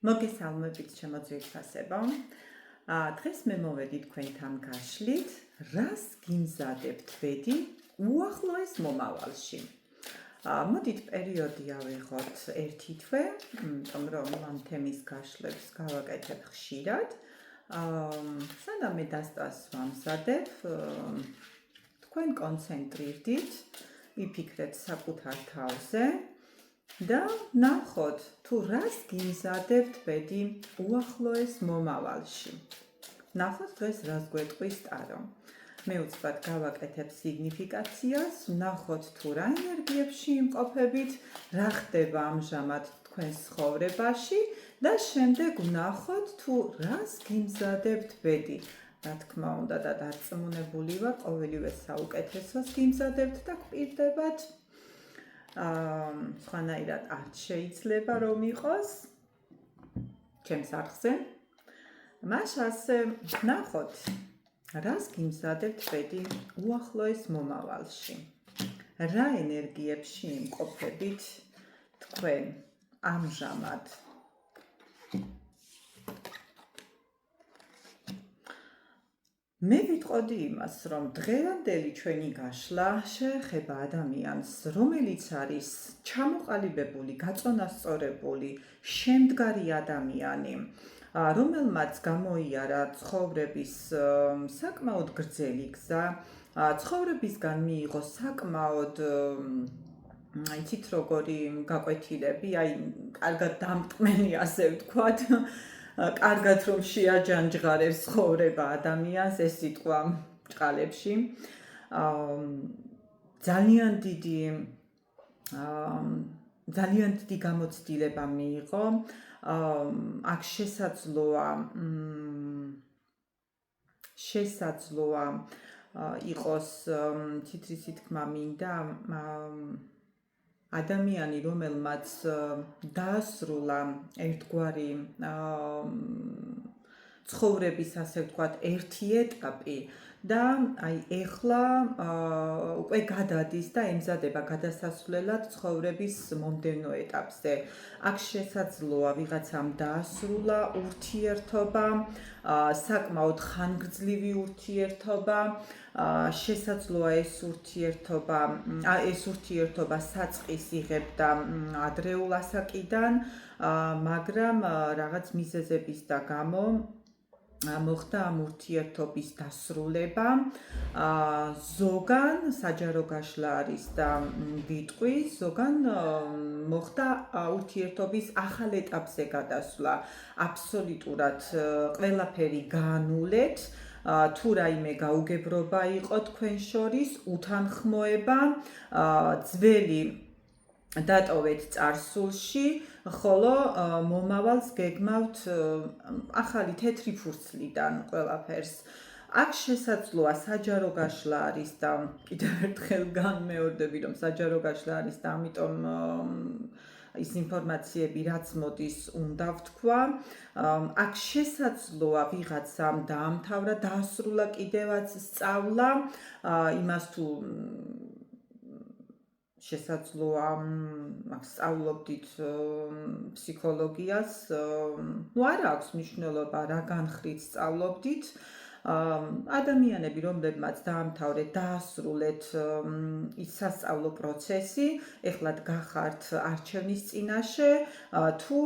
მოგესალმებით ჩემო ძვირფასებო. დღეს მე მოვედი თქვენთან გაშლით, რას გიმზადებთ ბედი უახლოეს მომავალში. მოდით პერიოდი ავიღოთ ერთი თვე, იმიტომ რომ ამ თემის გაშლებს გავაკეთებ ხშირად. სანამ მე დასწრას ვამზადებ, თქვენ კონცენტრირდით, ვიფიქრეთ საკუთარ თავზე და ნახოთ თუ რას გიმზადებთ ბედი უახლოეს მომავალში. ნახოთ დღეს რას გვეტყვის ტარო. მე უცბად გავაკეთებ სიგნიფიკაციას, ნახოთ თუ რა ენერგიებში იმყოფებით, რა ხდება ამჟამად თქვენს ცხოვრებაში და შემდეგ ვნახოთ თუ რას გიმზადებთ ბედი. რა თქმა უნდა და დარწმუნებული ვარ, ყოველივე საუკეთესოს გიმზადებთ და გპირდებათ. სხვანაირად არ შეიძლება რომ იყოს ჩემს არხზე. მას ასე ნახოთ, რას გიმზადებთ ბედი უახლოეს მომავალში. რა ენერგიებში იმყოფებით თქვენ ამჟამად. მე ვიტყოდი იმას, რომ დღევანდელი ჩვენი გაშლა შეეხება ადამიანს, რომელიც არის ჩამოყალიბებული, გაწონასწორებული, შემდგარი ადამიანი, რომელმაც გამოიარა ცხოვრების საკმაოდ გრძელი გზა, ცხოვრებისგან მიიღო საკმაოდ იცით როგორი გაკვეთილები, კარგად დამტკმენი ასე ვთქვათ, კარგად რომ შეაჯანჯღარებს ცხოვრება ადამიანს, ეს სიტყვა ბრჭყალებში. ძალიან დიდი გამოცდილება მიიღო. აქ შესაძლოა იყოს თითრისი თქმა მინდა ადამიანი, რომელმაც დაასრულა ერთგვარი ცხოვრების, ასე ვთქვათ, ერთი ეტაპი და ეხლა უკვე გადადის და ემზადება გადასასვლელად ცხოვრების მომდევნო ეტაპზე. აქ შესაძლოა ვიღაცამ დაასრულა ურთიერთობა, საკმაოდ ხანგრძლივი ურთიერთობა, შესაძლოა ეს ურთიერთობა საწყის იღებდა ადრეულ ასაკიდან, მაგრამ რაღაც მიზეზების და გამო მოხდა ამ ურთიერთობის დასრულება. ზოგან საჯარო გაშლა არის და ვიტყვი, ზოგან მოხდა ურთიერთობის ახალ ეტაპზე გადასვლა. აბსოლუტურად ყველაფერი გაანულეთ. თუ რაიმე გაუგებრობა იყო თქვენ შორის, უთანხმოება, ძველი დატოვეთ წარსულში, ხოლო მომავალს გეგმავთ ახალი თეთრი ფურცლიდან ყველაფერს. აქ შესაძლოა საჯარო გაშლა არის და კიდევ ერთხელ განმეორდები, რომ საჯარო გაშლა არის და ამიტომ ის ინფორმაციები, რაც მოდის, უნდა ვთქვა. აქ შესაძლოა ვიღაცამ დაამთავრა, დაასრულა კიდევაც სწავლა, იმას თუ შესაძლოა სწავლობდით ფსიქოლოგიას, არ აქვს მნიშვნელობა რა განხრით სწავლობდით. ადამიანები, რომლებმაც დაამთავრეთ, დაასრულეთ ის სასწავლო პროცესი, ეხლა გახართ არჩევნის წინაშე, თუ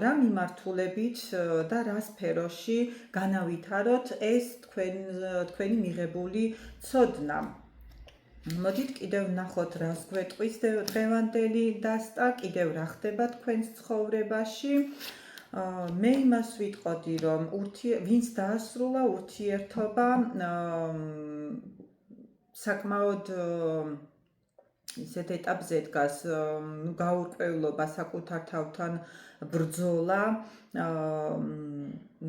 რა მიმართულებით და რა სფეროში განავითაროთ ეს თქვენი მიღებული ცოდნა. მოდით კიდევ ვნახოთ, რას გვეტყვის დღევანდელი დასტა, კიდევ რა ხდება თქვენს ცხოვრებაში. მე იმას ვიტყოდი, რომ ვინც დაასრულა ურთიერთობა, საკმაოდ ისეთ ეტაპზე დგას, გაურკვევლობა, საკუთარ თავთან ბრძოლა,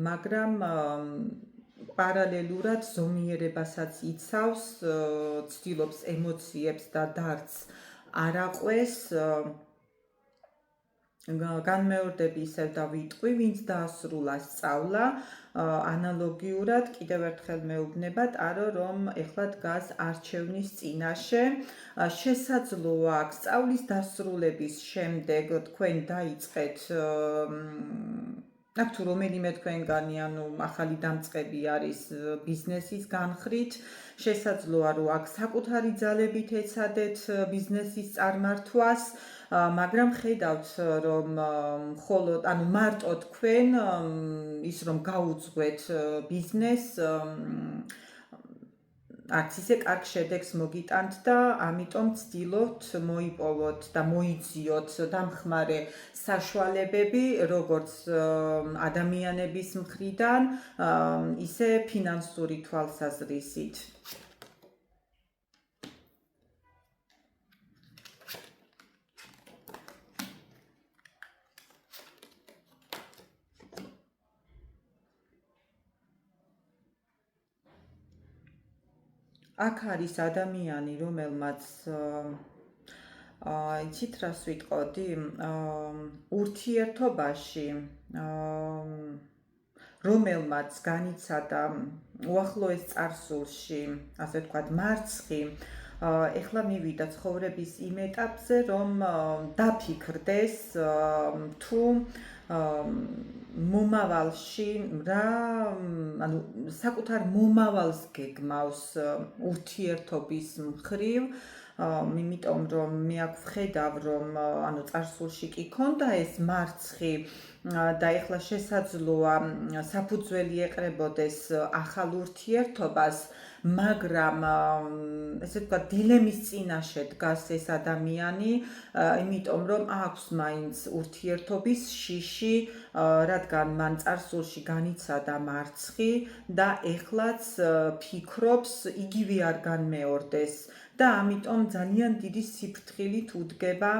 მაგრამ პარალელურად ზომიერებასაც იცავს, ცდილობს ემოციებს და დარდს არ აყვეს. განმეორდები ისევ და ვიტყვი, ვინც დაასრულა სწავლა, ანალოგიურად კიდევ ერთხელ მეუბნება ტარო, რომ ეხლა დგას არჩევნის წინაშე. შესაძლოა აქ სწავლის დასრულების შემდეგ თქვენ დაიწყეთ აქ თუ რომელიმე თქვენგანი ახალი დამწყები არის ბიზნესის განხრით, შესაძლოა რომ აქ საკუთარი ძალებით ეცადეთ ბიზნესის წარმართვას, მაგრამ ხედავთ რომ მხოლოდ მარტო თქვენ ის რომ გაუძღვეთ ბიზნესს არც ისე კარგ შედეგს მოგიტანთ და ამიტომ ვცდილობთ მოიპოვოთ და მოიძიოთ დამხმარე საშუალებები როგორც ადამიანების მხრიდან, ისე ფინანსური თვალსაზრისით. აქ არის ადამიანი, რომელმაც იცით რას ვიტყოდი, ურთიერთობაში, რომელმაც განიცადა უახლოეს წარსულში, ასე ვთქვათ, მარცხი, ეხლა მივიდა ცხოვრების იმ ეტაპზე, რომ დაფიქრდეს თუ მომავალში რა, საკუთარ მომავალს გეგმავს ურთიერთობის მხრივ, იმიტომ რომ მე აქ ვხედავ რომ წარსულში კი ქონდა ეს მარცხი და ეხლა შესაძლოა საფუძველი ეყრებოდეს ახალ ურთიერთობას, მაგრამ ესე ვთქვათ დილემის წინაშე დგას ეს ადამიანი, იმიტომ რომ აქვს მაინც ურთიერთობის შიში, რადგან მან წარსულში განიცადა მარცხი და ეხლაც ფიქრობს იგივე არ განმეორდეს და ამიტომ ძალიან დიდი სიფრთხილით უდგება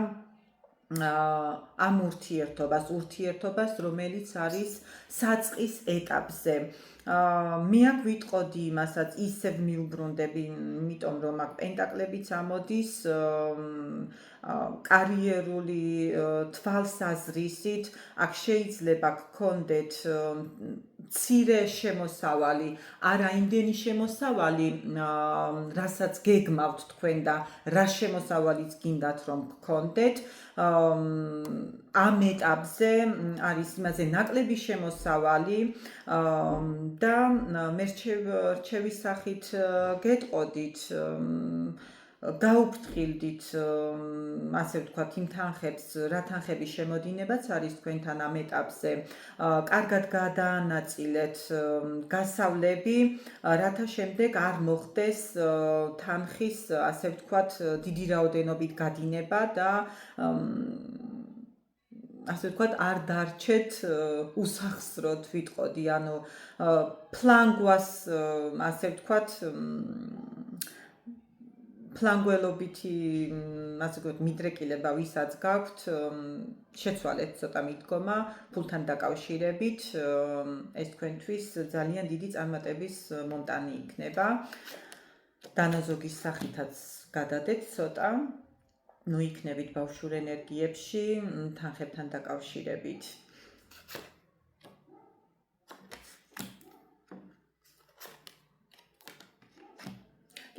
ამ ურთიერთობას, რომელიც არის საწყის ეტაპზე. მე აქ ვიტყოდი იმასაც ისევ მივბრუნდები, იმიტომ რომ აქ პენტაკლებიც ამოდის კარიერული თვალსაზრისით, აქ შეიძლება გქონდეთ მცირე შემოსავალი, არა იმდენი შემოსავალი, რასაც გეგმავთ თქვენ და რა შემოსავალიც გინდათ რომ გქონდეთ, ამ ეტაპზე არის იმაზე ნაკლები შემოსავალი და მე რჩევის სახით გეტყოდით, გაუფრთხილდით, ასე ვთქვათ, იმ თანხებს, რა თანხების შემოდინებაც არის თქვენთან ამ ეტაპზე, კარგად გადაანაწილეთ გასავლები, რათა შემდეგ არ მოხდეს თანხის, ასე ვთქვათ, დიდი რაოდენობით გადინება და ასე ვთქვათ, არ დარჩეთ უსახსროდ, ვიტყოდი, ფლანგვას, ასე ვთქვათ, ფლანგველობითი, ასე ვთქვათ, მიდრეკილება ვისაც გაქვთ, შეცვალეთ ცოტა მიდგომა ფულთან დაკავშირებით, ეს თქვენთვის ძალიან დიდი წარმატების მომტანი იქნება. დანაზოგის სახითაც გადადეთ ცოტა, იქნებით ბავშვურ ენერგიებში, თანხებთან დაკავშირებით.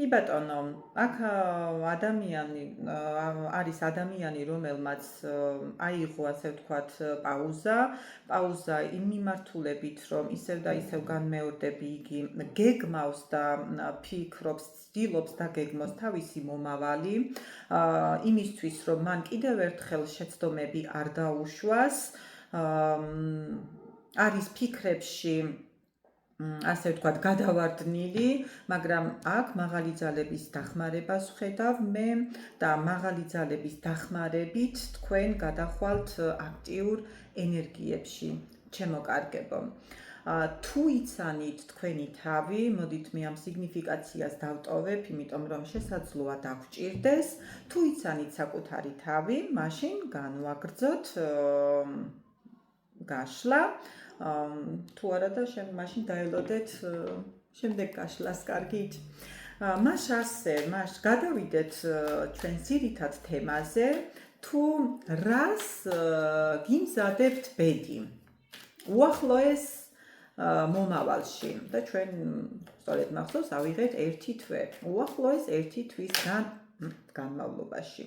კი ბატონო, აქ არის ადამიანი, რომელმაც აიღო, ასე ვთქვათ, პაუზა იმ მიმართულებით, რომ ისევ და ისევ განმეორდები იგი გეგმავს და ფიქრობს, ცდილობს დაგეგმოს თავისი მომავალი, იმისთვის, რომ მან კიდევ ერთხელ შეცდომები არ დაუშვას, არის ფიქრებში, ასე ვთქვათ, გადავარდნილი, მაგრამ აქ მაღალი ძალების დახმარებას ვხედავ მე და მაღალი ძალების დახმარებით თქვენ გადახვალთ აქტიურ ენერგიებში, ჩემო კარგებო. თუ იცანით თქვენი თავი, მოდით მე ამ სიგნიფიკაციას დავტოვებ, იმიტომ რომ შესაძლოა დაგჭირდეს, თუ იცანით საკუთარი თავი, მაშინ განვაგრძოთ გაშლა. თუ არა და მაშინ დაელოდეთ შემდეგ გაშლას, კარგით? მას გადავიდეთ ჩვენ ძირითად თემაზე, თუ რას გიმზადებთ ბედი უახლოეს მომავალში და ჩვენ სწორედ მახსოვს ავიღეთ 1 თვე, უახლოეს 1 თვის განმავლობაში.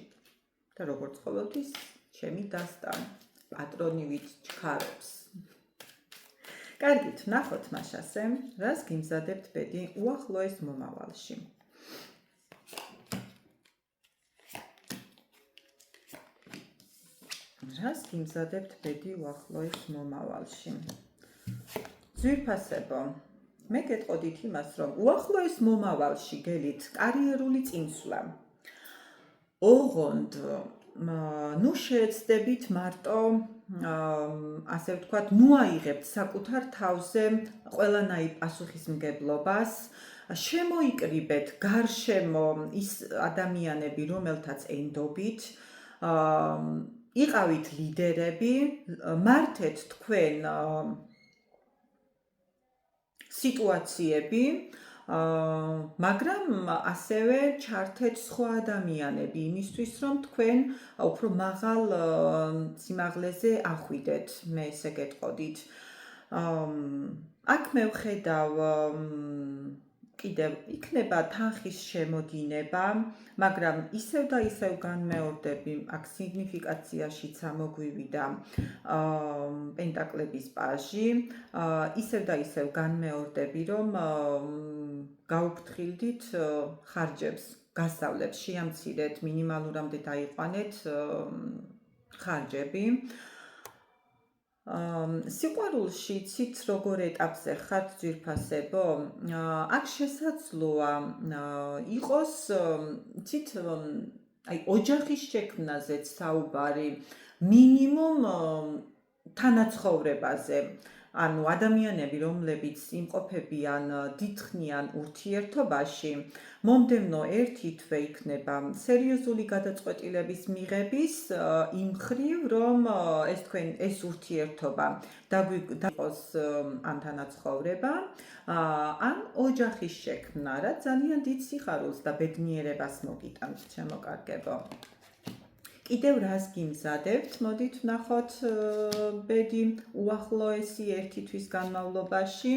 და როგორც ყოველთვის, ჩემი დასტა პატრონივით ჩქარობს. კარგით, ვნახოთ მაშასე, რას გიმზადებთ ბედი უახლოეს მომავალში. რას გიმზადებთ ბედი უახლოეს მომავალში? ძვირფასებო, მე გეტყოდით იმას, რომ უახლოეს მომავალში გელით კარიერული წინსვლა. ოღონდ ნუ შეეცდებით მარტო ასე ვთქვათ, ნუ აიღებთ საკუთარ თავზე ყველანაირ პასუხისმგებლობას, შემოიკრიბეთ გარშემო ის ადამიანები, რომელთაც ენდობით, იყავით ლიდერები, მართეთ თქვენ სიტუაციები, მაგრამ ასევე ჩართეთ სხვა ადამიანები იმისთვის, რომ თქვენ უფრო მაღალ სიმაღლეზე ახვიდეთ, მე ესე გეტყოდით. აქ მე ვხედავ კიდევ იქნება თანხის შემოდინება, მაგრამ ისევ და ისევ განმეორდები, აქ სიგნიფიკაციაშიც ამოგვივიდა პენტაკლების პაჟი, ისევ და ისევ განმეორდები, რომ გაუფრთხილდით ხარჯებს, გასავლებს, შეამცირეთ, მინიმალურამდე დაიყვანეთ ხარჯები. სიყვარულში იცით როგორ ეტაპზე ხართ ძვირფასებო? აქ შესაძლოა იყოს იცით ოჯახის შექმნაზეც საუბარი, მინიმუმ თანაცხოვრებაზე. ანუ ადამიანები, რომლებიც იმყოფებიან დიდხნიან ურთიერთობაში, მომდევნო ერთი თვე იქნება სერიოზული გადაწყვეტილების მიღების იმ მხრივ, რომ ეს ურთიერთობა დაგვიყოს ან თანაცხოვრება, ან ოჯახის შექმნა, რაც ძალიან დიდ სიხარულს და ბედნიერებას მოგიტანთ, ჩემო კარგებო. კიდევ რას გიმზადებთ? მოდით ვნახოთ ბედი უახლოესი ერთი თვის განმავლობაში.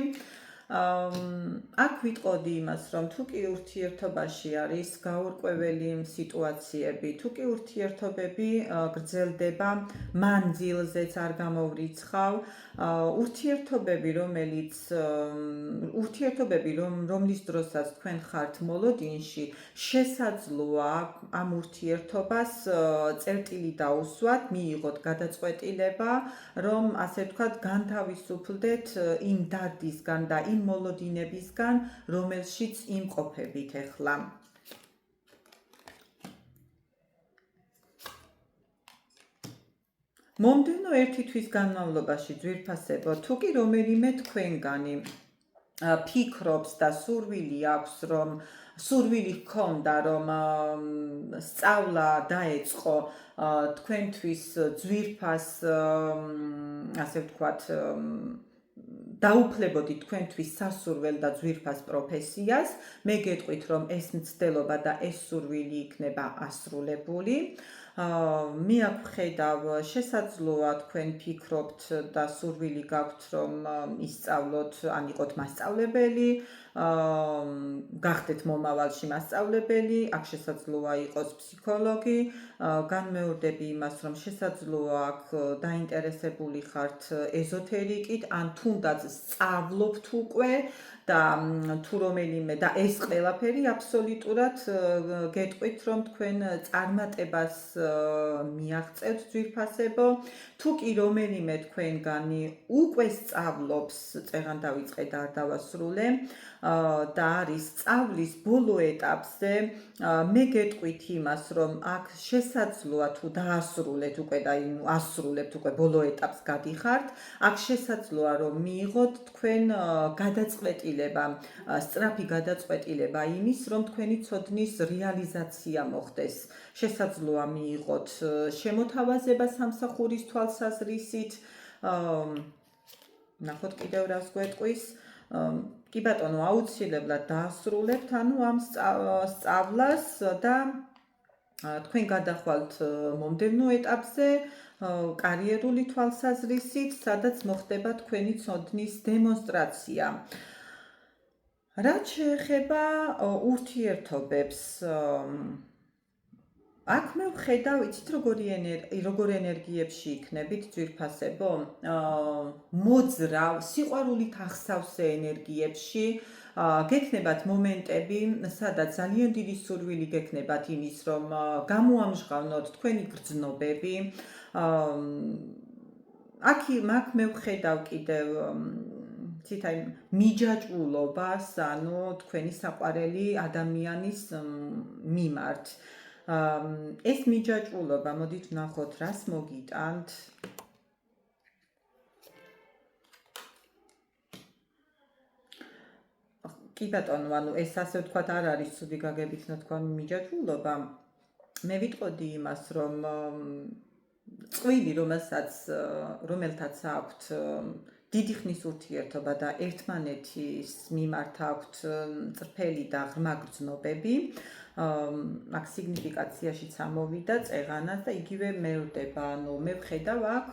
აქ ვიტყოდი იმას, რომ თუ კი ურთიერთობაში არის გაურკვეველი სიტუაციები, თუ კი ურთიერთობები გრძელდება მანძილზეც არ გამოვრიცხავ, ურთიერთობები, რომლის დროსაც თქვენ ხართ მოლოდინში, შესაძლოა ამ ურთიერთობას წერტილი დაუსვათ, მიიღოთ გადაწყვეტილება, რომ ასე ვთქვათ, განთავისუფლდეთ იმ დარდისგან და იმ მოლოდინებისგან, რომელშიც იმყოფებით ახლა. მომდევნო ერთი თვის განმავლობაში ძვირფასებო, თუ კი რომელიმე თქვენგანი ფიქრობს და სურვილი აქვს, რომ სურვილი ჰქონდა, რომ სწავლა დაეწყო თქვენთვის ძვირფას, ასე ვთქვათ, დაუფლებოდით თქვენთვის სასურველ და ძვირფას პროფესიას, მე გეტყვით, რომ ეს მცდელობა და ეს სურვილი იქნება ასრულებული. მე აქ ვხედავ, შესაძლოა თქვენ ფიქრობთ და სურვილი გაქვთ, რომ ისწავლოთ, ან იყოთ მასწავლებელი, გახდეთ მომავალში მასწავლებელი, აქ შესაძლოა იყოს ფსიქოლოგი, განმეორდები იმას, რომ შესაძლოა აქ დაინტერესებული ხართ ეზოთერიკით, ან თუნდაც სწავლობთ უკვე და თუ რომელიმე და ეს ყველაფერი აბსოლუტურად გეტყვით, რომ თქვენ წარმატებას მიაღწევთ ძვირფასებო. თუ კი რომელიმე თქვენგანი უკვე სწავლობს, წეღან დავიწყე და არ დავასრულე და არის სწავლის ბოლო ეტაპზე, მე გეტყვით იმას, რომ აქ შესაძლოა თუ დაასრულეთ უკვე და ასრულებთ უკვე ბოლო ეტაპს გადიხართ, აქ შესაძლოა რომ მიიღოთ თქვენ გადაწყვეტილება, სწრაფი გადაწყვეტილება იმის, რომ თქვენი ცოდნის რეალიზაცია მოხდეს. შესაძლოა მიიღოთ შემოთავაზება სამსახურის თვალსაზრისით, ნახოთ კიდევ რას გვეტყვის. კი ბატონო, აუცილებლად დაასრულებთ ანუ ამ სწავლას და თქვენ გადახვალთ მომდევნო ეტაპზე კარიერული თვალსაზრისით, სადაც მოხდება თქვენი ცოდნის დემონსტრაცია. რაც შეეხება ურთიერთობებს, აქ მე ვხედავ, იცით როგორ ენერგიებში იქნებით ძვირფასებო? მოძრავ, სიყვარულით ახსავსე ენერგიებში. გექნებათ მომენტები, სადაც ძალიან დიდი სურვილი გექნებათ იმის, რომ გამოამჟღავნოთ თქვენი გრძნობები. აქ მე ვხედავ კიდევ ცით აი მიჯაჭვულობას, ანუ თქვენი საყვარელი ადამიანის მიმართ. ეს მიჯაჭვულობა, მოდით ვნახოთ, რას მოგიტანთ. კი ბატონო, ანუ ეს ასე ვთქვათ არ არის ცუდი გაგებით თქვა მიჯაჭვულობა. მე ვიტყოდი იმას, რომ წყვილი, რომელთაც აქვთ დიდი ხნის ურთიერთობა და ერთმანეთის მიმართ აქვთ წრფელი და ღრმა გრძნობები, აქ სიგნიფიკაციაშიც ამოვიდა წეღანას და იგივე მერდება, ანუ მე ვხედავ აქ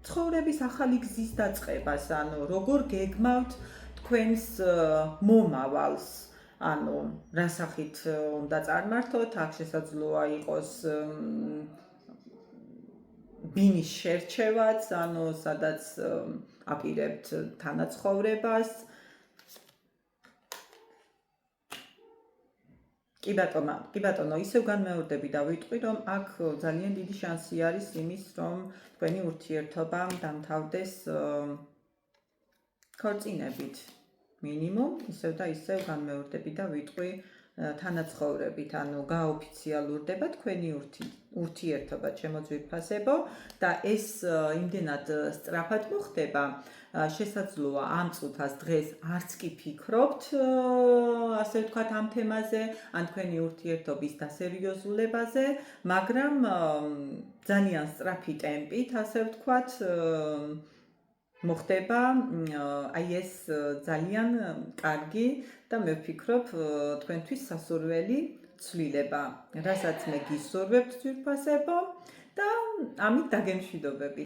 ცხოვრების ახალი გზის დაწყებას, ანუ როგორ გეგმავთ თქვენს მომავალს, ანუ რა სახით უნდა წარმართოთ, აქ შესაძლოა იყოს ბინის შერჩევაც, ანუ სადაც აპირებთ თანაცხოვრებას. კი ბატონო, ისევ განმეორდები და ვიტყვი, რომ აქ ძალიან დიდი შანსი არის იმის, რომ თქვენი ურთიერთობა დამთავრდეს ქორწინებით. მინიმუმ, ისევ და ისევ განმეორდები და ვიტყვი თანაცხოვრებით, ანუ გააოფიციალურდება თქვენი ურთიერთობა, ჩემო ძვირფასებო და ეს იმდენად სწრაფად მოხდება, შესაძლოა ამ წუთას დღეს არც კი ფიქრობთ, ასე ვთქვათ, ამ თემაზე, ან თქვენი ურთიერთობის დასერიოზულებაზე, მაგრამ ძალიან სწრაფი ტემპით, ასე ვთქვათ, მოხდება აი ეს ძალიან კარგი და მე ვფიქრობ თქვენთვის სასურველი ცვლილება, რასაც მე გისურვებთ ძვირფასებო და ამით დაგემშვიდობებით.